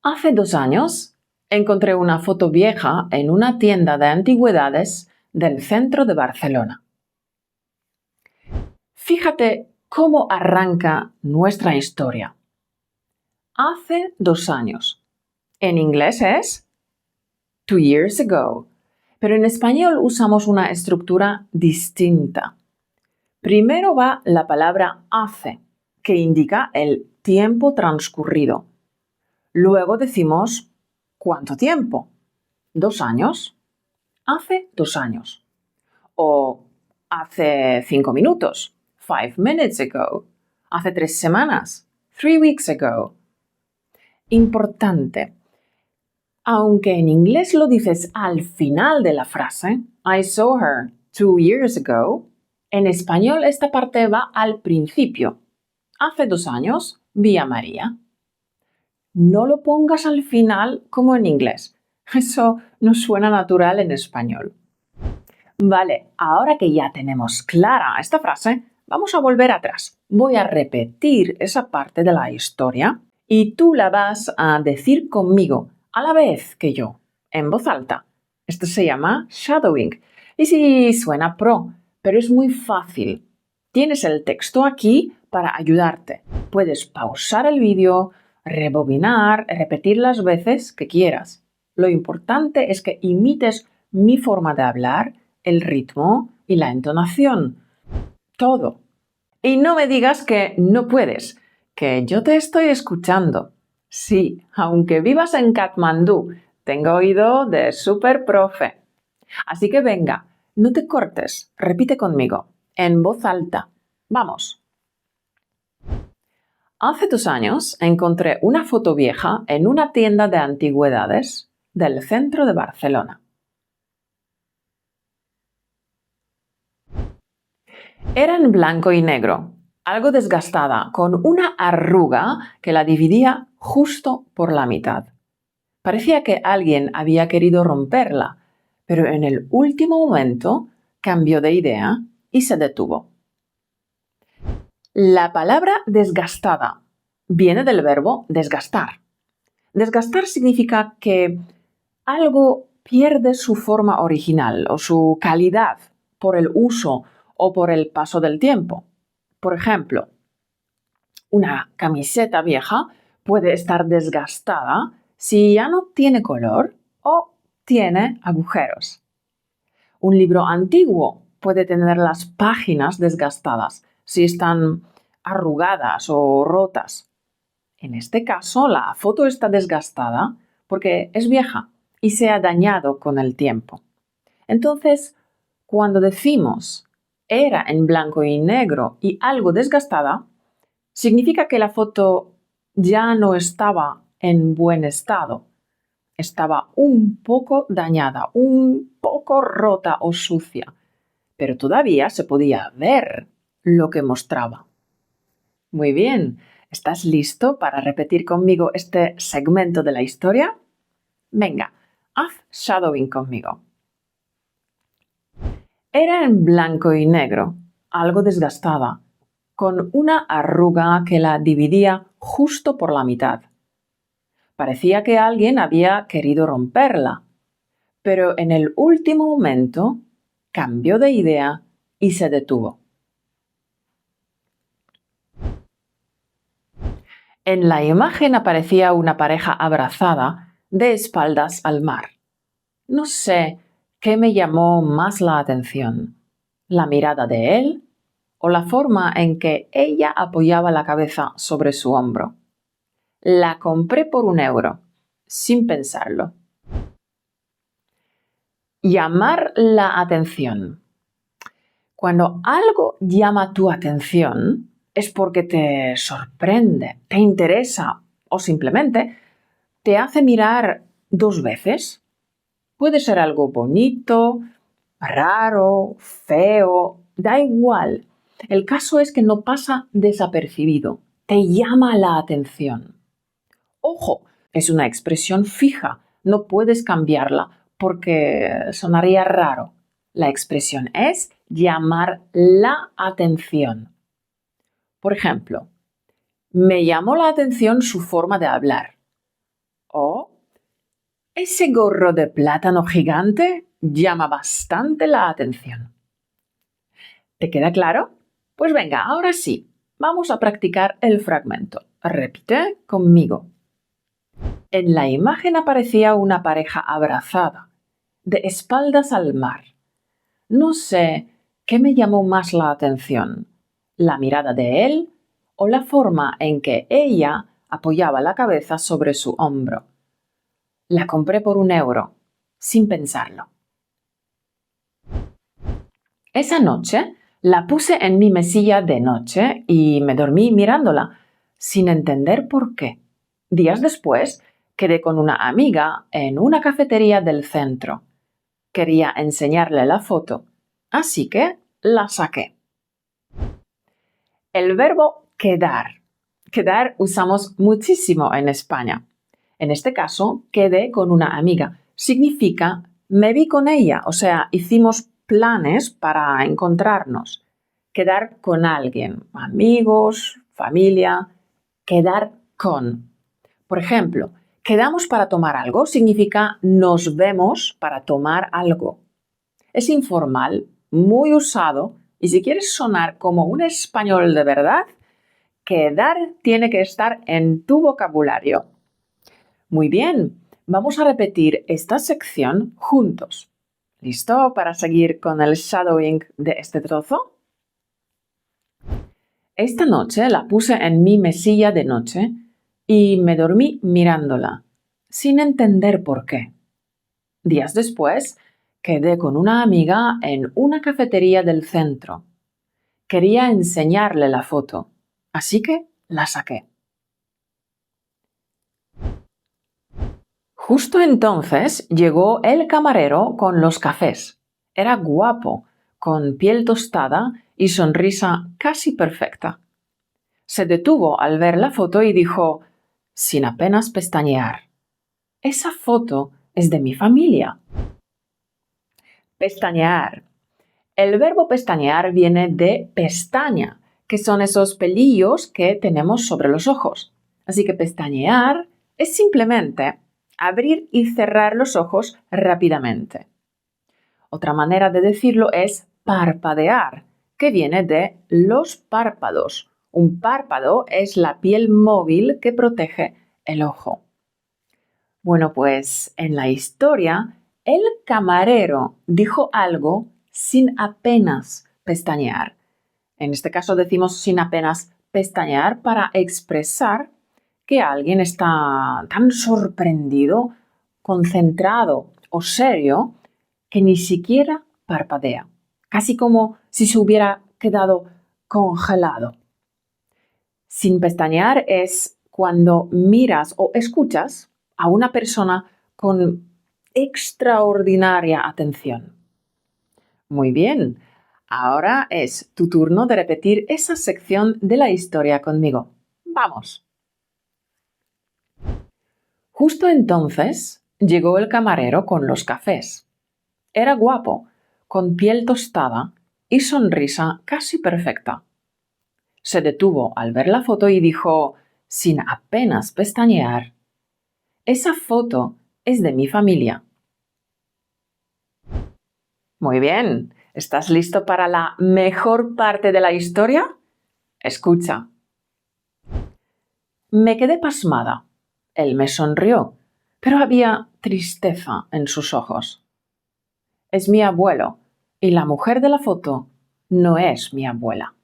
Hace 2 años encontré una foto vieja en una tienda de antigüedades del centro de Barcelona. Fíjate cómo arranca nuestra historia. Hace 2 años. En inglés es 2 years ago, pero en español usamos una estructura distinta. Primero va la palabra hace, que indica el tiempo transcurrido. Luego decimos ¿cuánto tiempo? 2 años. Hace 2 años. O hace 5 minutos. 5 minutes ago. Hace 3 semanas. 3 weeks ago. Importante. Aunque en inglés lo dices al final de la frase, I saw her 2 years ago, en español esta parte va al principio. Hace 2 años vi a María. No lo pongas al final como en inglés. Eso no suena natural en español. Vale, ahora que ya tenemos clara esta frase, vamos a volver atrás. Voy a repetir esa parte de la historia y tú la vas a decir conmigo a la vez que yo, en voz alta. Esto se llama shadowing. Y sí, suena pro, pero es muy fácil. Tienes el texto aquí para ayudarte. Puedes pausar el vídeo, rebobinar, repetir las veces que quieras. Lo importante es que imites mi forma de hablar, el ritmo y la entonación. Todo. Y no me digas que no puedes, que yo te estoy escuchando. Sí, aunque vivas en Katmandú, tengo oído de super profe. Así que venga, no te cortes, repite conmigo, en voz alta. Vamos. Hace 2 años encontré una foto vieja en una tienda de antigüedades del centro de Barcelona. Era en blanco y negro, algo desgastada, con una arruga que la dividía justo por la mitad. Parecía que alguien había querido romperla, pero en el último momento cambió de idea y se detuvo. La palabra desgastada viene del verbo desgastar. Desgastar significa que algo pierde su forma original o su calidad por el uso o por el paso del tiempo. Por ejemplo, una camiseta vieja puede estar desgastada si ya no tiene color o tiene agujeros. Un libro antiguo puede tener las páginas desgastadas si están arrugadas o rotas. En este caso, la foto está desgastada porque es vieja y se ha dañado con el tiempo. Entonces, cuando decimos era en blanco y negro y algo desgastada, significa que la foto ya no estaba en buen estado. Estaba un poco dañada, un poco rota o sucia, pero todavía se podía ver lo que mostraba. Muy bien, ¿estás listo para repetir conmigo este segmento de la historia? Venga, haz shadowing conmigo. Era en blanco y negro, algo desgastada, con una arruga que la dividía justo por la mitad. Parecía que alguien había querido romperla, pero en el último momento cambió de idea y se detuvo. En la imagen aparecía una pareja abrazada de espaldas al mar. No sé qué me llamó más la atención, la mirada de él o la forma en que ella apoyaba la cabeza sobre su hombro. La compré por 1 euro, sin pensarlo. Llamar la atención. Cuando algo llama tu atención es porque te sorprende, te interesa o simplemente te hace mirar 2 veces. Puede ser algo bonito, raro, feo, da igual. El caso es que no pasa desapercibido, te llama la atención. Ojo, es una expresión fija, no puedes cambiarla porque sonaría raro. La expresión es llamar la atención. Por ejemplo, me llamó la atención su forma de hablar. Ese gorro de plátano gigante llama bastante la atención. ¿Te queda claro? Pues venga, ahora sí, vamos a practicar el fragmento. Repite conmigo. En la imagen aparecía una pareja abrazada, de espaldas al mar. No sé qué me llamó más la atención, la mirada de él o la forma en que ella apoyaba la cabeza sobre su hombro. La compré por €1, sin pensarlo. Esa noche la puse en mi mesilla de noche y me dormí mirándola, sin entender por qué. Días después, quedé con una amiga en una cafetería del centro. Quería enseñarle la foto, así que la saqué. El verbo quedar. Quedar usamos muchísimo en España. En este caso, quedé con una amiga. Significa me vi con ella, o sea, hicimos planes para encontrarnos. Quedar con alguien, amigos, familia, quedar con. Por ejemplo, quedamos para tomar algo significa nos vemos para tomar algo. Es informal, muy usado, y si quieres sonar como un español de verdad, quedar tiene que estar en tu vocabulario. Muy bien, vamos a repetir esta sección juntos. ¿Listo para seguir con el shadowing de este trozo? Esta noche la puse en mi mesilla de noche y me dormí mirándola, sin entender por qué. Días después, quedé con una amiga en una cafetería del centro. Quería enseñarle la foto, así que la saqué. Justo entonces llegó el camarero con los cafés. Era guapo, con piel tostada y sonrisa casi perfecta. Se detuvo al ver la foto y dijo, sin apenas pestañear: «Esa foto es de mi familia». Pestañear. El verbo pestañear viene de pestaña, que son esos pelillos que tenemos sobre los ojos. Así que pestañear es simplemente abrir y cerrar los ojos rápidamente. Otra manera de decirlo es parpadear, que viene de los párpados. Un párpado es la piel móvil que protege el ojo. Bueno, pues en la historia, el camarero dijo algo sin apenas pestañear. En este caso decimos sin apenas pestañear para expresar que alguien está tan sorprendido, concentrado o serio que ni siquiera parpadea, casi como si se hubiera quedado congelado. Sin pestañear es cuando miras o escuchas a una persona con extraordinaria atención. Muy bien, ahora es tu turno de repetir esa sección de la historia conmigo. ¡Vamos! Justo entonces llegó el camarero con los cafés. Era guapo, con piel tostada y sonrisa casi perfecta. Se detuvo al ver la foto y dijo, sin apenas pestañear: «Esa foto es de mi familia». Muy bien, ¿estás listo para la mejor parte de la historia? Escucha. Me quedé pasmada. Él me sonrió, pero había tristeza en sus ojos. Es mi abuelo, y la mujer de la foto no es mi abuela.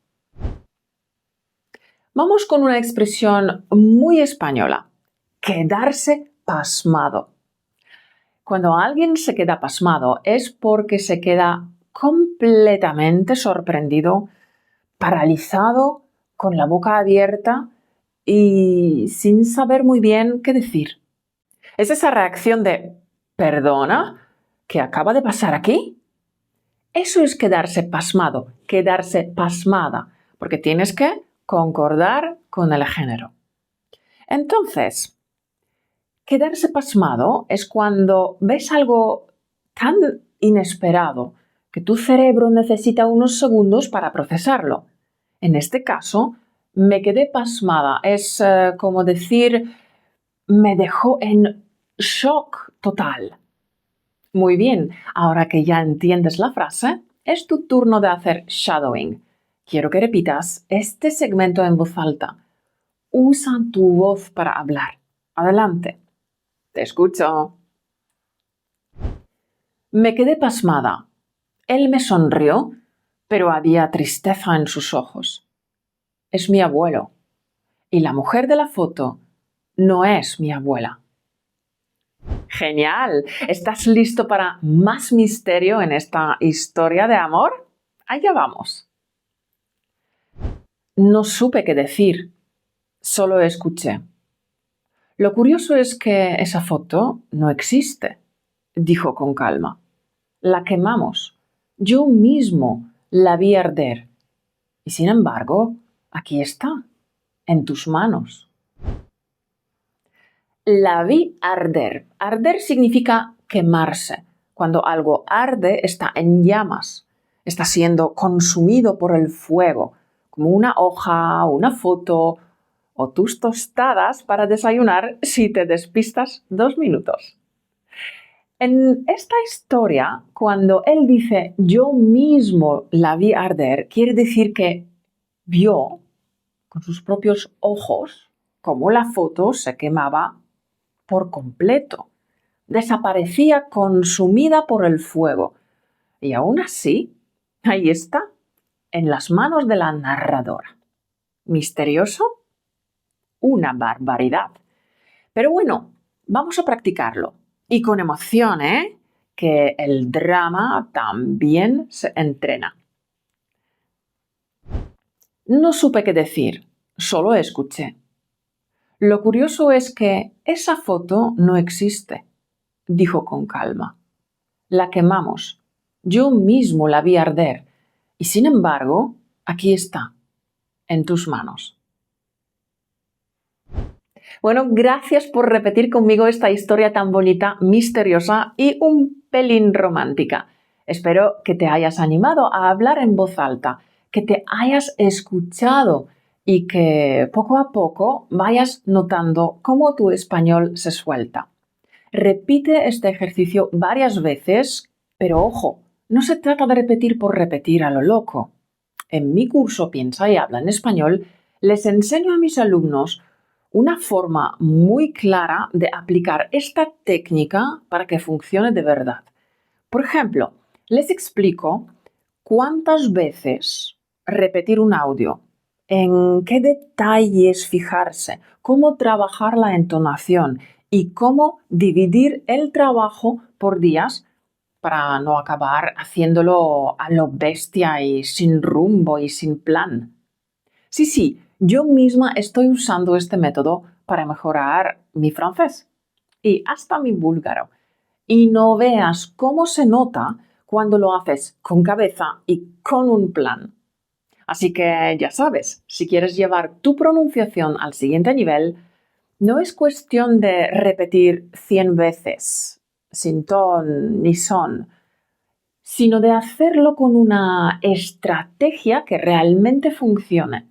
Vamos con una expresión muy española: quedarse pasmado. Cuando alguien se queda pasmado es porque se queda completamente sorprendido, paralizado, con la boca abierta y sin saber muy bien qué decir. Es esa reacción de «¿Perdona? ¿Qué acaba de pasar aquí?» Eso es quedarse pasmado, quedarse pasmada, porque tienes que concordar con el género. Entonces, quedarse pasmado es cuando ves algo tan inesperado que tu cerebro necesita unos segundos para procesarlo. En este caso, me quedé pasmada. Es como decir, me dejó en shock total. Muy bien, ahora que ya entiendes la frase, es tu turno de hacer shadowing. Quiero que repitas este segmento en voz alta. Usa tu voz para hablar. Adelante. Te escucho. Me quedé pasmada. Él me sonrió, pero había tristeza en sus ojos. Es mi abuelo. Y la mujer de la foto no es mi abuela. Genial. ¿Estás listo para más misterio en esta historia de amor? Allá vamos. No supe qué decir. Solo escuché. Lo curioso es que esa foto no existe, dijo con calma. La quemamos. Yo mismo la vi arder. Y sin embargo, aquí está, en tus manos. La vi arder. Arder significa quemarse. Cuando algo arde, está en llamas. Está siendo consumido por el fuego, como una hoja, una foto o tus tostadas para desayunar si te despistas 2 minutos. En esta historia, cuando él dice yo mismo la vi arder, quiere decir que vio con sus propios ojos cómo la foto se quemaba por completo. Desaparecía consumida por el fuego. Y aún así, ahí está, en las manos de la narradora. ¿Misterioso? Una barbaridad. Pero bueno, vamos a practicarlo. Y con emoción, ¿eh? Que el drama también se entrena. No supe qué decir, solo escuché. Lo curioso es que esa foto no existe, dijo con calma. La quemamos. Yo mismo la vi arder. Y sin embargo, aquí está, en tus manos. Bueno, gracias por repetir conmigo esta historia tan bonita, misteriosa y un pelín romántica. Espero que te hayas animado a hablar en voz alta, que te hayas escuchado y que poco a poco vayas notando cómo tu español se suelta. Repite este ejercicio varias veces, pero ojo, no se trata de repetir por repetir a lo loco. En mi curso Piensa y habla en español, les enseño a mis alumnos una forma muy clara de aplicar esta técnica para que funcione de verdad. Por ejemplo, les explico cuántas veces repetir un audio, en qué detalles fijarse, cómo trabajar la entonación y cómo dividir el trabajo por días para no acabar haciéndolo a lo bestia y sin rumbo y sin plan. Sí, yo misma estoy usando este método para mejorar mi francés y hasta mi búlgaro. Y no veas cómo se nota cuando lo haces con cabeza y con un plan. Así que ya sabes, si quieres llevar tu pronunciación al siguiente nivel, no es cuestión de repetir 100 veces, sin ton ni son, sino de hacerlo con una estrategia que realmente funcione.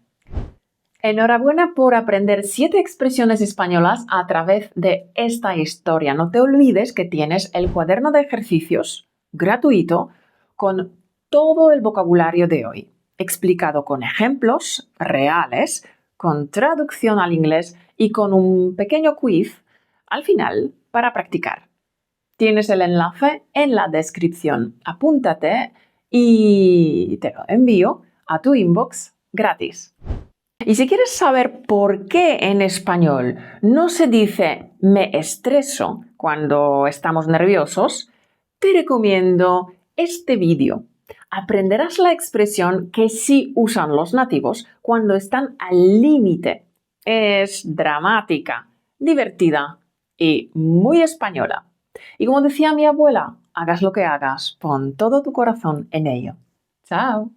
Enhorabuena por aprender 7 expresiones españolas a través de esta historia. No te olvides que tienes el cuaderno de ejercicios gratuito con todo el vocabulario de hoy, explicado con ejemplos reales, con traducción al inglés y con un pequeño quiz al final para practicar. Tienes el enlace en la descripción. Apúntate y te lo envío a tu inbox gratis. Y si quieres saber por qué en español no se dice me estreso cuando estamos nerviosos, te recomiendo este vídeo. Aprenderás la expresión que sí usan los nativos cuando están al límite. Es dramática, divertida y muy española. Y como decía mi abuela, hagas lo que hagas, pon todo tu corazón en ello. ¡Chao!